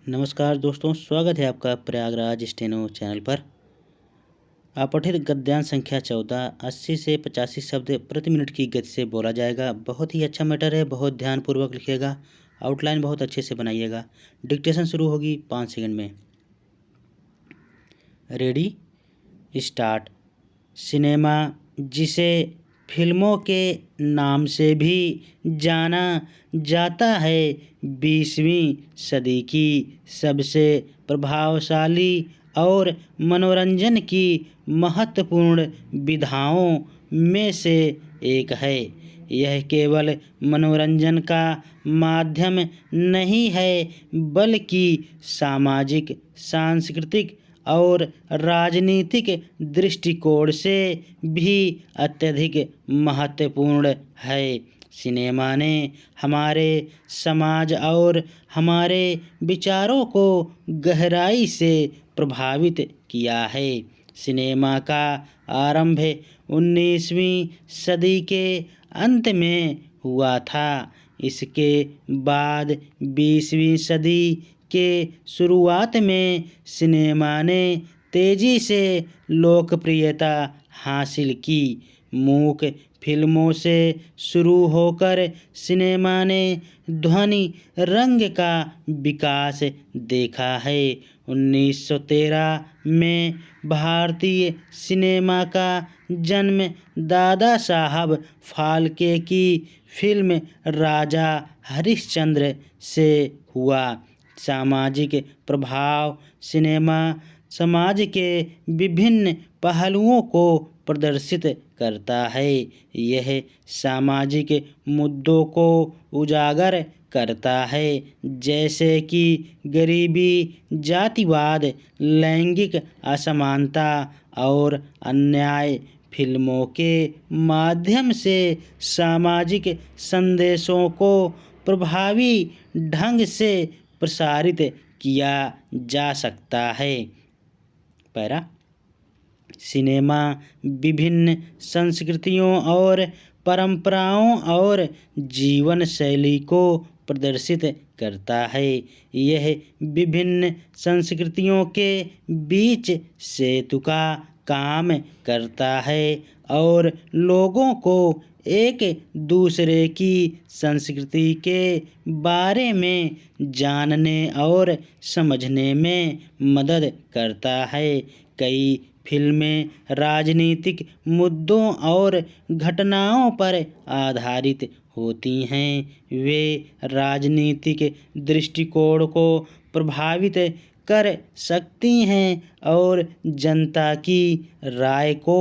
नमस्कार दोस्तों, स्वागत है आपका प्रयागराज स्टेनो चैनल पर। अपठित गद्यांश संख्या 14, 80 से 85 शब्द प्रति मिनट की गति से बोला जाएगा। बहुत ही अच्छा मैटर है, बहुत ध्यानपूर्वक लिखिएगा, आउटलाइन बहुत अच्छे से बनाइएगा। डिक्टेशन शुरू होगी 5 सेकंड में। Ready, start. सिनेमा, जिसे फिल्मों के नाम से भी जाना जाता है, 20वीं सदी की सबसे प्रभावशाली और मनोरंजन की महत्वपूर्ण विधाओं में से एक है। यह केवल मनोरंजन का माध्यम नहीं है, बल्कि सामाजिक, सांस्कृतिक और राजनीतिक दृष्टिकोण से भी अत्यधिक महत्वपूर्ण है। सिनेमा ने हमारे समाज और हमारे विचारों को गहराई से प्रभावित किया है। सिनेमा का आरंभ 19वीं सदी के अंत में हुआ था। इसके बाद 20वीं सदी के शुरुआत में सिनेमा ने तेजी से लोकप्रियता हासिल की। मूक फिल्मों से शुरू होकर सिनेमा ने ध्वनि रंग का विकास देखा है। 1913 में भारतीय सिनेमा का जन्म दादा साहब फाल्के की फिल्म राजा हरिश्चंद्र से हुआ। सामाजिक प्रभाव। सिनेमा समाज के विभिन्न पहलुओं को प्रदर्शित करता है। यह सामाजिक मुद्दों को उजागर करता है, जैसे कि गरीबी, जातिवाद, लैंगिक असमानता और अन्याय। फिल्मों के माध्यम से सामाजिक संदेशों को प्रभावी ढंग से प्रसारित किया जा सकता है। पैरा, सिनेमा विभिन्न संस्कृतियों और परंपराओं और जीवन शैली को प्रदर्शित करता है। यह विभिन्न संस्कृतियों के बीच सेतु का काम करता है और लोगों को एक दूसरे की संस्कृति के बारे में जानने और समझने में मदद करता है। कई फिल्में राजनीतिक मुद्दों और घटनाओं पर आधारित होती हैं। वे राजनीतिक दृष्टिकोण को प्रभावित कर सकती हैं और जनता की राय को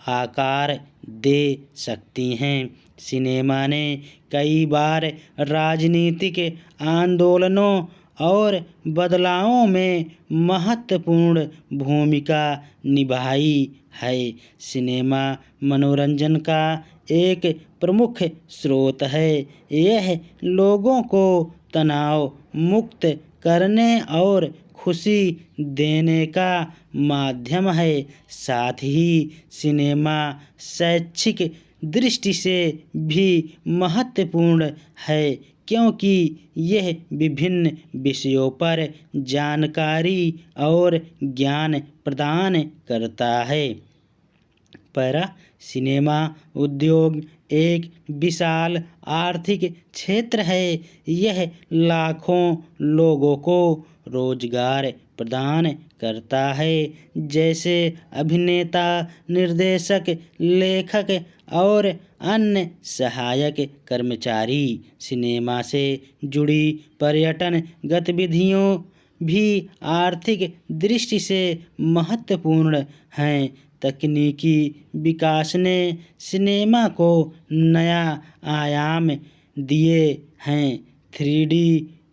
आकार दे सकती हैं। सिनेमा ने कई बार राजनीतिक आंदोलनों और बदलावों में महत्वपूर्ण भूमिका निभाई है। सिनेमा मनोरंजन का एक प्रमुख स्रोत है। यह लोगों को तनाव मुक्त करने और खुशी देने का माध्यम है। साथ ही सिनेमा शैक्षिक दृष्टि से भी महत्वपूर्ण है, क्योंकि यह विभिन्न विषयों पर जानकारी और ज्ञान प्रदान करता है। पैरा, सिनेमा उद्योग एक विशाल आर्थिक क्षेत्र है। यह लाखों लोगों को रोजगार प्रदान करता है, जैसे अभिनेता, निर्देशक, लेखक और अन्य सहायक कर्मचारी। सिनेमा से जुड़ी पर्यटन गतिविधियों भी आर्थिक दृष्टि से महत्वपूर्ण हैं। तकनीकी विकास ने सिनेमा को नया आयाम दिए हैं। 3D,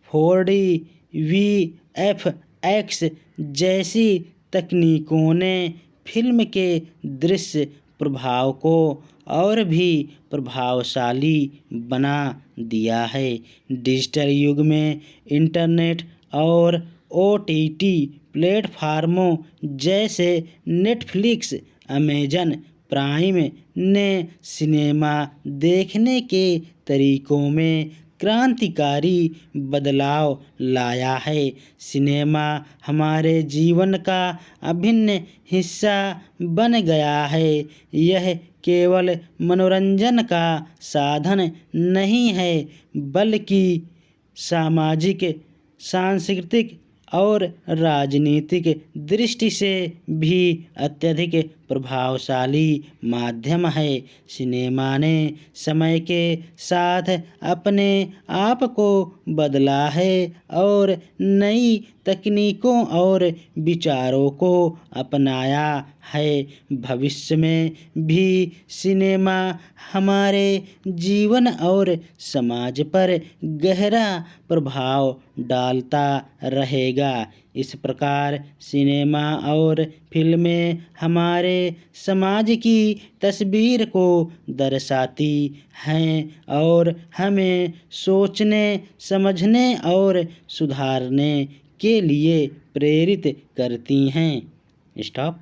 4D, VFX जैसी तकनीकों ने फिल्म के दृश्य प्रभाव को और भी प्रभावशाली बना दिया है। डिजिटल युग में इंटरनेट और OTT प्लेटफार्मों जैसे नेटफ्लिक्स, अमेजन प्राइम ने सिनेमा देखने के तरीकों में क्रांतिकारी बदलाव लाया है। सिनेमा हमारे जीवन का अभिन्न हिस्सा बन गया है। यह केवल मनोरंजन का साधन नहीं है, बल्कि सामाजिक, सांस्कृतिक और राजनीतिक दृष्टि से भी अत्यधिक प्रभावशाली माध्यम है। सिनेमा ने समय के साथ अपने आप को बदला है और नई तकनीकों और विचारों को अपनाया है। भविष्य में भी सिनेमा हमारे जीवन और समाज पर गहरा प्रभाव डालता रहेगा। इस प्रकार सिनेमा और फिल्में हमारे समाज की तस्वीर को दर्शाती हैं और हमें सोचने, समझने और सुधारने के लिए प्रेरित करती हैं। स्टॉप।